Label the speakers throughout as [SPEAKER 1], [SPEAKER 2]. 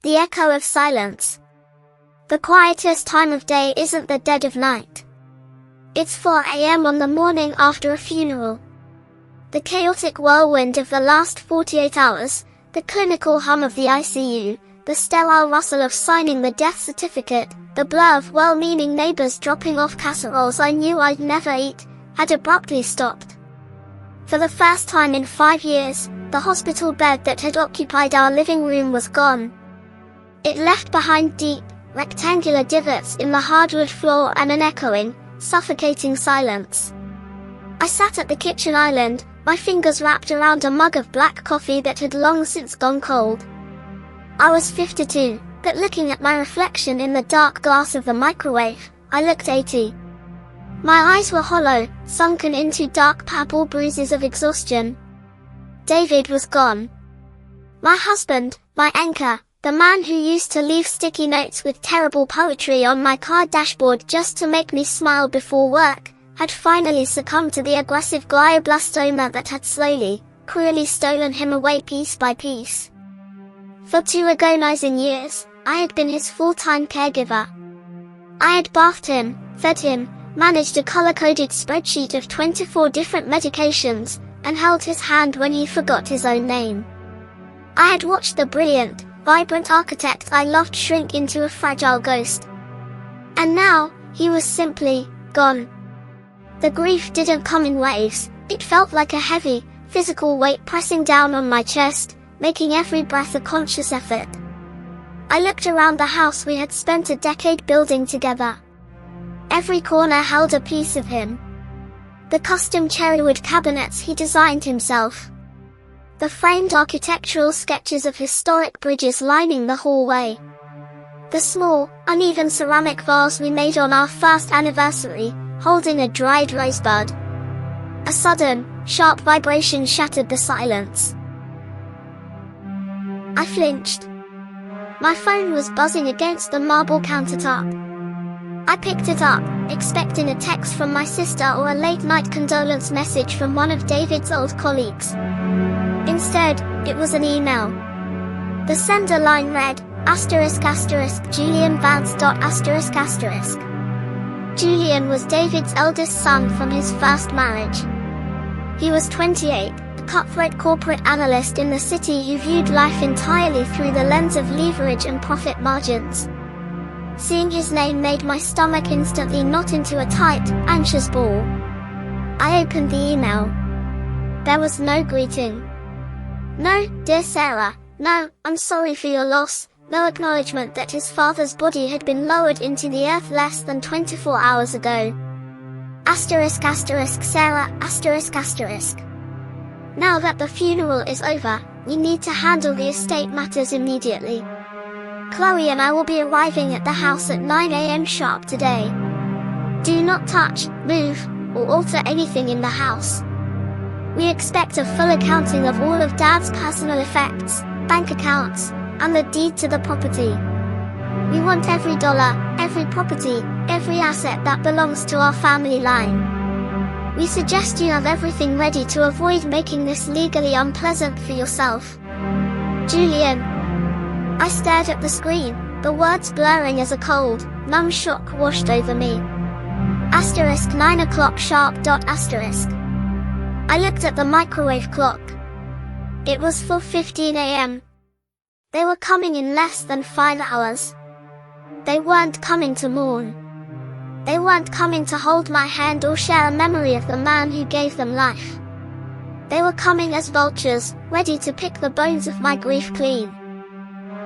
[SPEAKER 1] The echo of silence. The quietest time of day isn't the dead of night. It's 4 a.m. on the morning after a funeral. The chaotic whirlwind of the last 48 hours, the clinical hum of the ICU, the sterile rustle of signing the death certificate, the blur of well-meaning neighbors dropping off casseroles I knew I'd never eat, had abruptly stopped. For the first time in 5 years, the hospital bed that had occupied our living room was gone. It left behind deep, rectangular divots in the hardwood floor and an echoing, suffocating silence. I sat at the kitchen island, my fingers wrapped around a mug of black coffee that had long since gone cold. I was 52, but looking at my reflection in the dark glass of the microwave, I looked 80. My eyes were hollow, sunken into dark purple bruises of exhaustion. David was gone. My husband, my anchor, the man who used to leave sticky notes with terrible poetry on my car dashboard just to make me smile before work, had finally succumbed to the aggressive glioblastoma that had slowly, cruelly stolen him away piece by piece. For 2 agonizing years, I had been his full-time caregiver. I had bathed him, fed him, managed a color-coded spreadsheet of 24 different medications, and held his hand when he forgot his own name. I had watched the brilliant, vibrant architect I loved shrink into a fragile ghost. And now, he was simply gone. The grief didn't come in waves, it felt like a heavy, physical weight pressing down on my chest, making every breath a conscious effort. I looked around the house we had spent a decade building together. Every corner held a piece of him. The custom cherrywood cabinets he designed himself. The framed architectural sketches of historic bridges lining the hallway. The small, uneven ceramic vase we made on our first anniversary, holding a dried rosebud. A sudden, sharp vibration shattered the silence. I flinched. My phone was buzzing against the marble countertop. I picked it up, expecting a text from my sister or a late-night condolence message from one of David's old colleagues. Instead, it was an email. The sender line read, **Julian Vance. **. Julian was David's eldest son from his first marriage. He was 28, a cutthroat corporate analyst in the city who viewed life entirely through the lens of leverage and profit margins. Seeing his name made my stomach instantly knot into a tight, anxious ball. I opened the email. There was no greeting. No, dear Sarah, no, I'm sorry for your loss, no acknowledgement that his father's body had been lowered into the earth less than 24 hours ago. Sarah, Now that the funeral is over, we need to handle the estate matters immediately. Chloe and I will be arriving at the house at 9 a.m. sharp today. Do not touch, move, or alter anything in the house. We expect a full accounting of all of Dad's personal effects, bank accounts, and the deed to the property. We want every dollar, every property, every asset that belongs to our family line. We suggest you have everything ready to avoid making this legally unpleasant for yourself. Julian. I stared at the screen, the words blurring as a cold, numb shock washed over me. 9 o'clock sharp. I looked at the microwave clock. It was 4:15 a.m. They were coming in less than 5 hours. They weren't coming to mourn. They weren't coming to hold my hand or share a memory of the man who gave them life. They were coming as vultures, ready to pick the bones of my grief clean.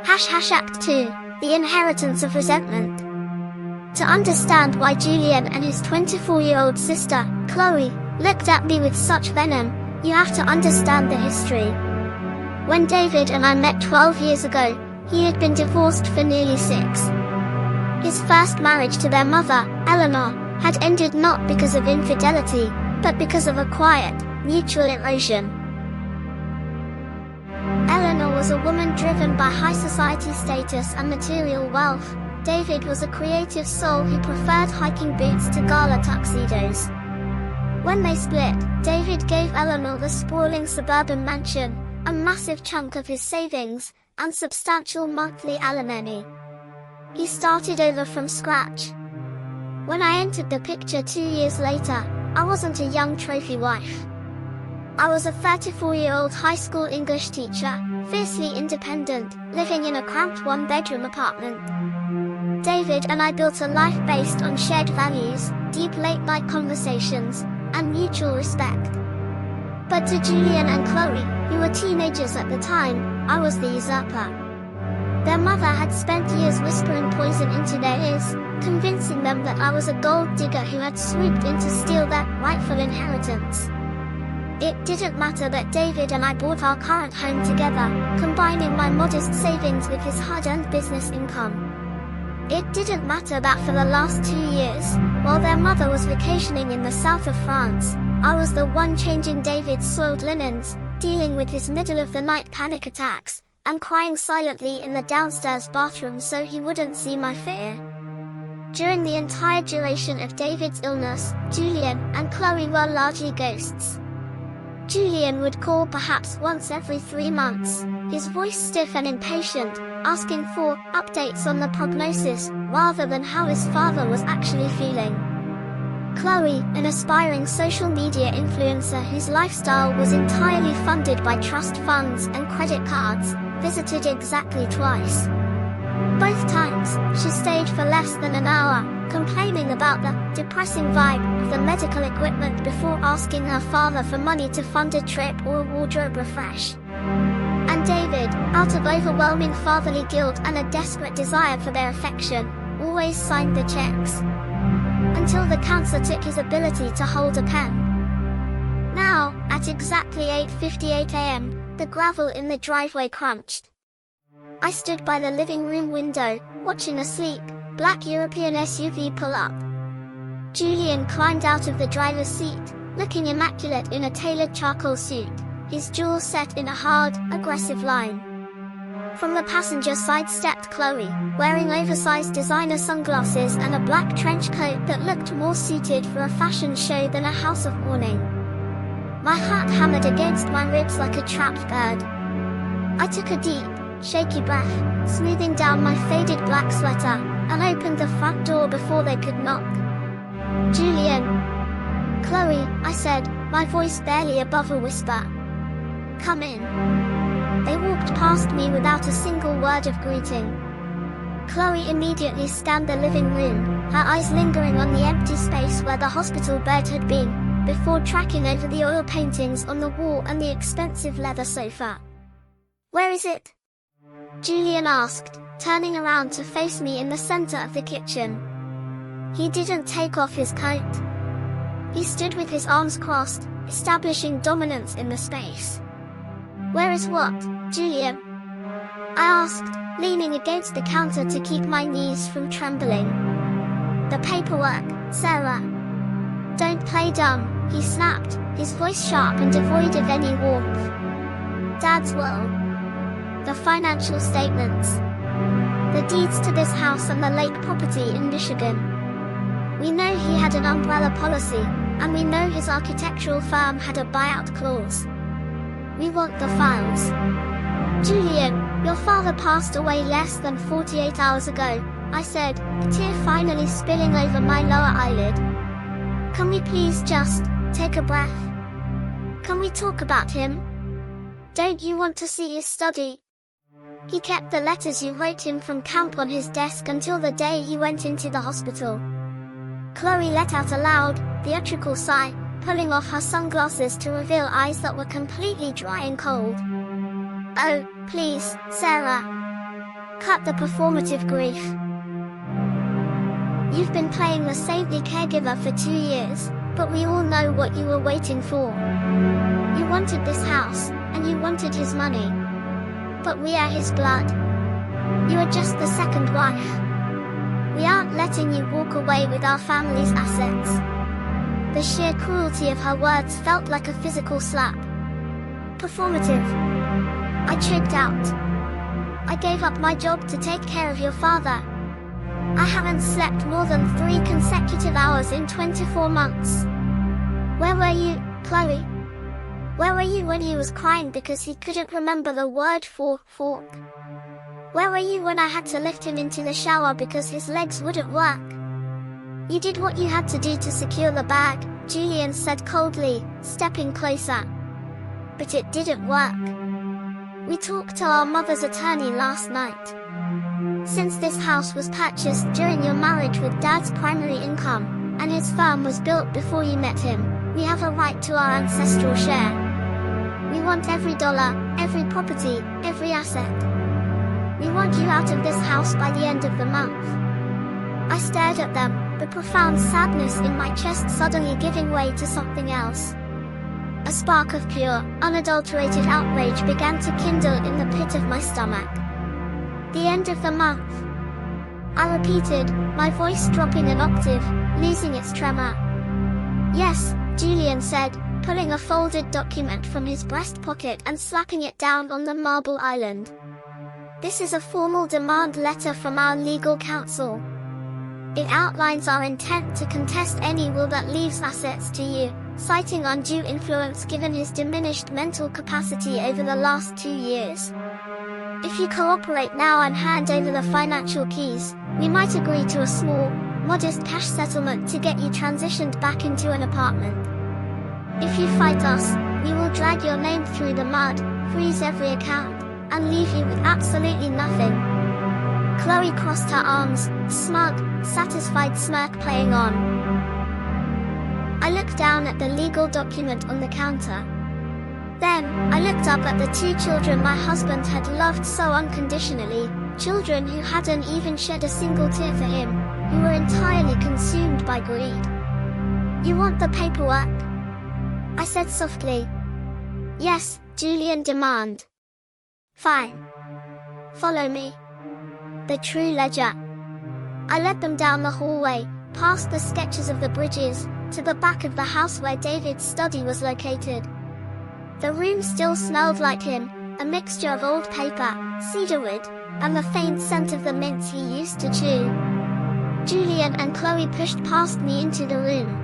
[SPEAKER 1] Act 2, the inheritance of resentment. To understand why Julian and his 24-year-old sister, Chloe, looked at me with such venom, you have to understand the history. When David and I met 12 years ago, he had been divorced for nearly 6. His first marriage to their mother, Eleanor, had ended not because of infidelity, but because of a quiet, mutual erosion. Eleanor was a woman driven by high society status and material wealth. David was a creative soul who preferred hiking boots to gala tuxedos. When they split, David gave Eleanor the sprawling suburban mansion, a massive chunk of his savings, and substantial monthly alimony. He started over from scratch. When I entered the picture 2 years later, I wasn't a young trophy wife. I was a 34-year-old high school English teacher, fiercely independent, living in a cramped one-bedroom apartment. David and I built a life based on shared values, deep late-night conversations, and mutual respect. But to Julian and Chloe, who were teenagers at the time, I was the usurper. Their mother had spent years whispering poison into their ears, convincing them that I was a gold digger who had swooped in to steal their rightful inheritance. It didn't matter that David and I bought our current home together, combining my modest savings with his hard-earned business income. It didn't matter that for the last 2 years, while their mother was vacationing in the south of France, I was the one changing David's soiled linens, dealing with his middle-of-the-night panic attacks, and crying silently in the downstairs bathroom so he wouldn't see my fear. During the entire duration of David's illness, Julian and Chloe were largely ghosts. Julian would call perhaps once every 3 months, his voice stiff and impatient, asking for updates on the prognosis, rather than how his father was actually feeling. Chloe, an aspiring social media influencer whose lifestyle was entirely funded by trust funds and credit cards, visited exactly twice. Both times, she stayed for less than an hour, complaining about the depressing vibe of the medical equipment before asking her father for money to fund a trip or a wardrobe refresh. And David, out of overwhelming fatherly guilt and a desperate desire for their affection, always signed the checks. Until the cancer took his ability to hold a pen. Now, at exactly 8:58 a.m., the gravel in the driveway crunched. I stood by the living room window, watching a sleek, black European SUV pull up. Julian climbed out of the driver's seat, looking immaculate in a tailored charcoal suit, his jaws set in a hard, aggressive line. From the passenger side stepped Chloe, wearing oversized designer sunglasses and a black trench coat that looked more suited for a fashion show than a house of mourning. My heart hammered against my ribs like a trapped bird. I took a deep, shaky breath, smoothing down my faded black sweater, and opened the front door before they could knock. Julian. Chloe, I said, my voice barely above a whisper. Come in. They walked past me without a single word of greeting. Chloe immediately scanned the living room, her eyes lingering on the empty space where the hospital bed had been, before tracking over the oil paintings on the wall and the expensive leather sofa. Where is it? Julian asked, turning around to face me in the center of the kitchen. He didn't take off his coat. He stood with his arms crossed, establishing dominance in the space. Where is what, Julian? I asked, leaning against the counter to keep my knees from trembling. The paperwork, Sarah. Don't play dumb, he snapped, his voice sharp and devoid of any warmth. Dad's will. The financial statements. The deeds to this house and the lake property in Michigan. We know he had an umbrella policy, and we know his architectural firm had a buyout clause. We want the files. Julian, your father passed away less than 48 hours ago, I said, a tear finally spilling over my lower eyelid. Can we please just take a breath? Can we talk about him? Don't you want to see his study? He kept the letters you wrote him from camp on his desk until the day he went into the hospital. Chloe let out a loud, theatrical sigh, pulling off her sunglasses to reveal eyes that were completely dry and cold. Oh, please, Sarah. Cut the performative grief. You've been playing the saintly caregiver for 2 years, but we all know what you were waiting for. You wanted this house, and you wanted his money. But we are his blood. You are just the second wife. We aren't letting you walk away with our family's assets. The sheer cruelty of her words felt like a physical slap. Performative. I tripped out. I gave up my job to take care of your father. I haven't slept more than 3 consecutive hours in 24 months. Where were you, Chloe? Where were you when he was crying because he couldn't remember the word for fork? Where were you when I had to lift him into the shower because his legs wouldn't work? You did what you had to do to secure the bag, Julian said coldly, stepping closer. But it didn't work. We talked to our mother's attorney last night. Since this house was purchased during your marriage with Dad's primary income, and his firm was built before you met him, we have a right to our ancestral share. We want every dollar, every property, every asset. We want you out of this house by the end of the month. I stared at them, the profound sadness in my chest suddenly giving way to something else. A spark of pure, unadulterated outrage began to kindle in the pit of my stomach. The end of the month. I repeated, my voice dropping an octave, losing its tremor. Yes, Julian said, pulling a folded document from his breast pocket and slapping it down on the marble island. This is a formal demand letter from our legal counsel. It outlines our intent to contest any will that leaves assets to you, citing undue influence given his diminished mental capacity over the last 2 years. If you cooperate now and hand over the financial keys, we might agree to a small, modest cash settlement to get you transitioned back into an apartment. If you fight us, we will drag your name through the mud, freeze every account, and leave you with absolutely nothing. Chloe crossed her arms, smug, satisfied smirk playing on. I looked down at the legal document on the counter. Then, I looked up at the 2 children my husband had loved so unconditionally, children who hadn't even shed a single tear for him, who were entirely consumed by greed. You want the paperwork? I said softly. Yes, Julian demanded. Fine. Follow me. The true ledger. I led them down the hallway, past the sketches of the bridges, to the back of the house where David's study was located. The room still smelled like him, a mixture of old paper, cedarwood, and the faint scent of the mints he used to chew. Julian and Chloe pushed past me into the room.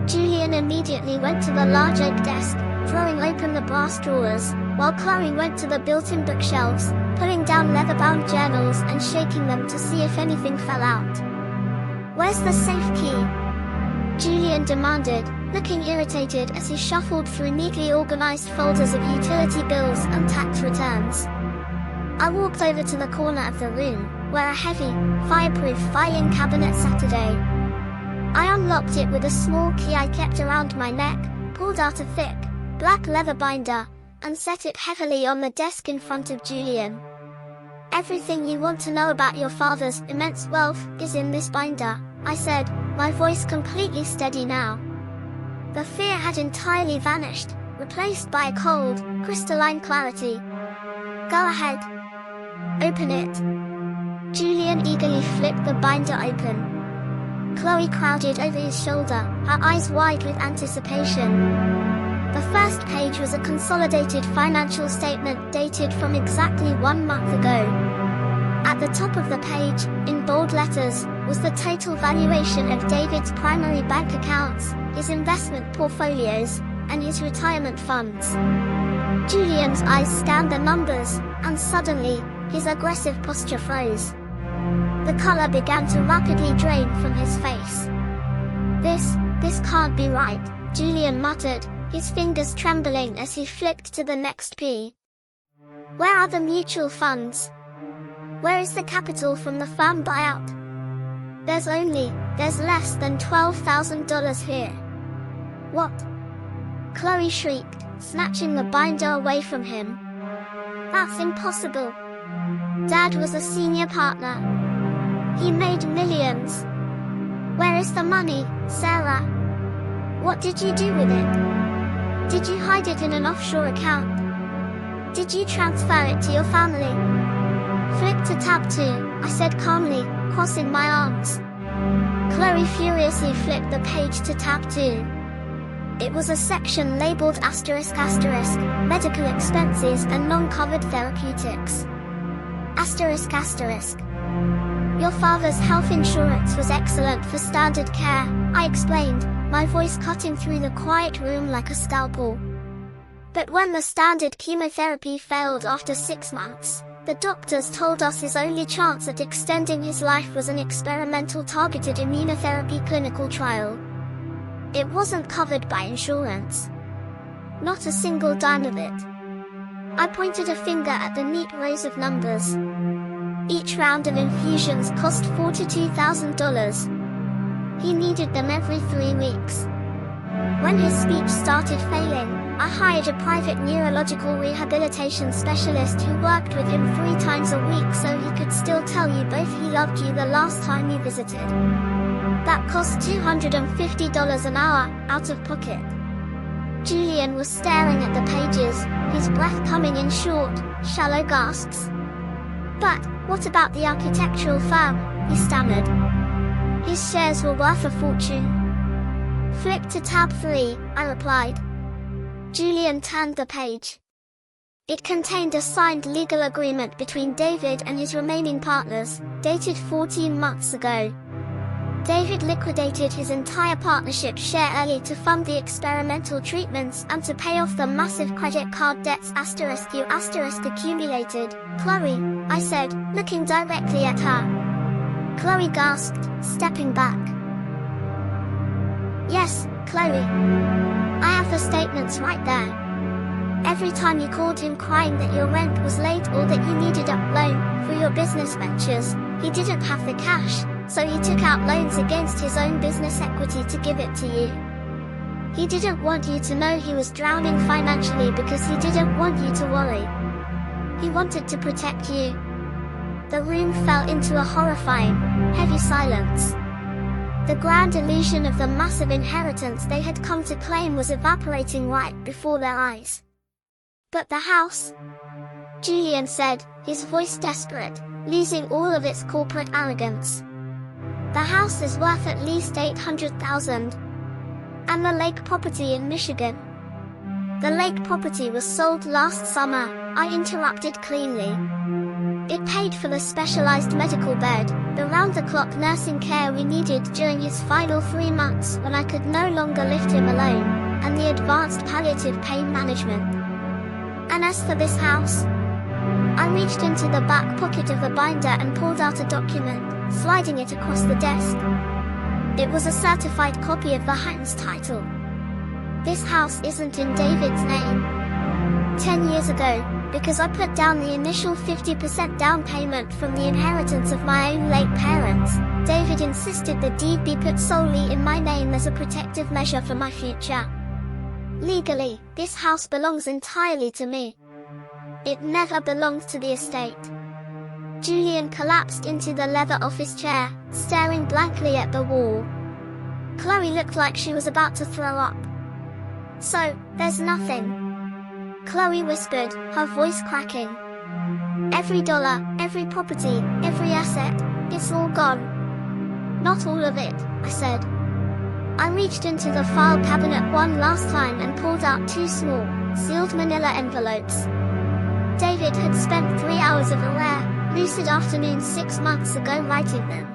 [SPEAKER 1] Julian immediately went to the large oak desk, throwing open the brass drawers, while Chloe went to the built-in bookshelves, pulling down leather-bound journals and shaking them to see if anything fell out. Where's the safe key? Julian demanded, looking irritated as he shuffled through neatly organized folders of utility bills and tax returns. I walked over to the corner of the room, where a heavy, fireproof filing cabinet sat today. I unlocked it with a small key I kept around my neck, pulled out a thick, black leather binder, and set it heavily on the desk in front of Julian. Everything you want to know about your father's immense wealth is in this binder, I said, my voice completely steady now. The fear had entirely vanished, replaced by a cold, crystalline clarity. Go ahead. Open it. Julian eagerly flipped the binder open. Chloe crowded over his shoulder, her eyes wide with anticipation. The first page was a consolidated financial statement dated from exactly 1 month ago. At the top of the page, in bold letters, was the total valuation of David's primary bank accounts, his investment portfolios, and his retirement funds. Julian's eyes scanned the numbers, and suddenly, his aggressive posture froze. The color began to rapidly drain from his face. This can't be right, Julian muttered, his fingers trembling as he flipped to the next P. Where are the mutual funds? Where is the capital from the firm buyout? There's less than $12,000 here. What? Chloe shrieked, snatching the binder away from him. That's impossible. Dad was a senior partner. He made millions. Where is the money, Sarah? What did you do with it? Did you hide it in an offshore account? Did you transfer it to your family? Flip to tab 2, I said calmly, crossing my arms. Chloe furiously flipped the page to tab 2. It was a section labeled ***, medical expenses and non-covered therapeutics. ***. Your father's health insurance was excellent for standard care, I explained, my voice cutting through the quiet room like a scalpel. But when the standard chemotherapy failed after 6 months, The doctors told us his only chance at extending his life was an experimental targeted immunotherapy clinical trial. It wasn't covered by insurance. Not a single dime of it. I pointed a finger at the neat rows of numbers. Each round of infusions cost $42,000. He needed them every 3 weeks. When his speech started failing, I hired a private neurological rehabilitation specialist who worked with him 3 times a week so he could still tell you both he loved you the last time you visited. That cost $250 an hour, out of pocket. Julian was staring at the pages, his breath coming in short, shallow gasps. "But, what about the architectural firm?" he stammered. "His shares were worth a fortune." "Flip to tab 3, I replied. Julian turned the page. It contained a signed legal agreement between David and his remaining partners, dated 14 months ago. David liquidated his entire partnership share early to fund the experimental treatments and to pay off the massive credit card debts *U* accumulated. "Chloe," I said, looking directly at her. Chloe gasped, stepping back. "Yes, Chloe. I have the statements right there. Every time you called him crying that your rent was late or that you needed a loan for your business ventures, he didn't have the cash, so he took out loans against his own business equity to give it to you. He didn't want you to know he was drowning financially because he didn't want you to worry. He wanted to protect you." The room fell into a horrifying, heavy silence. The grand illusion of the massive inheritance they had come to claim was evaporating right before their eyes. "But the house?" Julian said, his voice desperate, losing all of its corporate arrogance. "The house is worth at least $800,000. And the lake property in Michigan?" "The lake property was sold last summer," I interrupted cleanly. "It paid for the specialized medical bed, the round-the-clock nursing care we needed during his final 3 months when I could no longer lift him alone, and the advanced palliative pain management. And as for this house?" I reached into the back pocket of the binder and pulled out a document, sliding it across the desk. It was a certified copy of the Heinz title. "This house isn't in David's name. 10 years ago, because I put down the initial 50% down payment from the inheritance of my own late parents, David insisted the deed be put solely in my name as a protective measure for my future. Legally, this house belongs entirely to me. It never belonged to the estate." Julian collapsed into the leather office chair, staring blankly at the wall. Chloe looked like she was about to throw up. "So, there's nothing?" Chloe whispered, her voice cracking. "Every dollar, every property, every asset, it's all gone." "Not all of it," I said. I reached into the file cabinet one last time and pulled out 2 small, sealed manila envelopes. David had spent 3 hours of a rare, lucid afternoon 6 months ago writing them.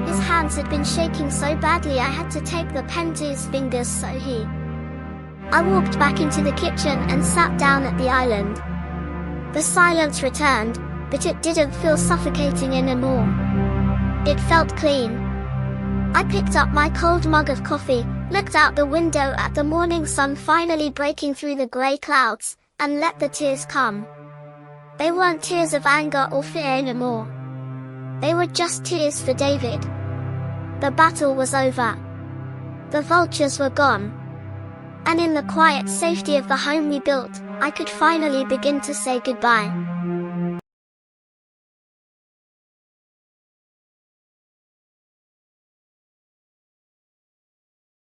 [SPEAKER 1] His hands had been shaking so badly I had to tape the pen to his fingers so he... I walked back into the kitchen and sat down at the island. The silence returned, but it didn't feel suffocating anymore. It felt clean. I picked up my cold mug of coffee, looked out the window at the morning sun finally breaking through the grey clouds, and let the tears come. They weren't tears of anger or fear anymore. They were just tears for David. The battle was over. The vultures were gone. And in the quiet safety of the home we built, I could finally begin to say goodbye.